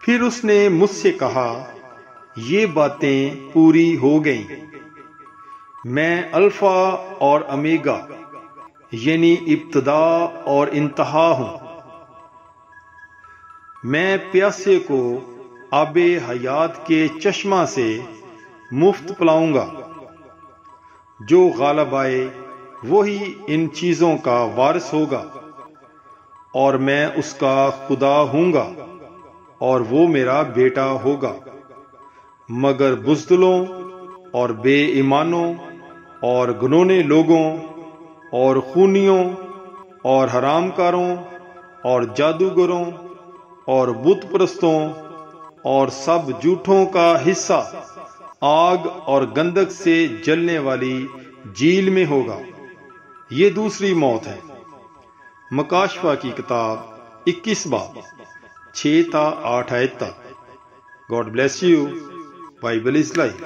پھر اس نے مجھ سے کہا، یہ باتیں پوری ہو گئیں۔ میں الفا اور امیگا یعنی ابتدا اور انتہا ہوں۔ میں پیاسے کو آب حیات کے چشمہ سے مفت پلاؤں گا۔ جو غالب آئے وہی ان چیزوں کا وارث ہوگا، اور میں اس کا خدا ہوں گا اور وہ میرا بیٹا ہوگا۔ مگر بزدلوں اور بے ایمانوں اور گھنونے لوگوں اور خونیوں اور حرام کاروں اور جادوگروں اور بت پرستوں اور سب جھوٹوں کا حصہ آگ اور گندک سے جلنے والی جیل میں ہوگا۔ یہ دوسری موت ہے۔ مکاشفہ کی کتاب 21 باب 6 تا 8 آیت تک۔ God bless you. Bible is life.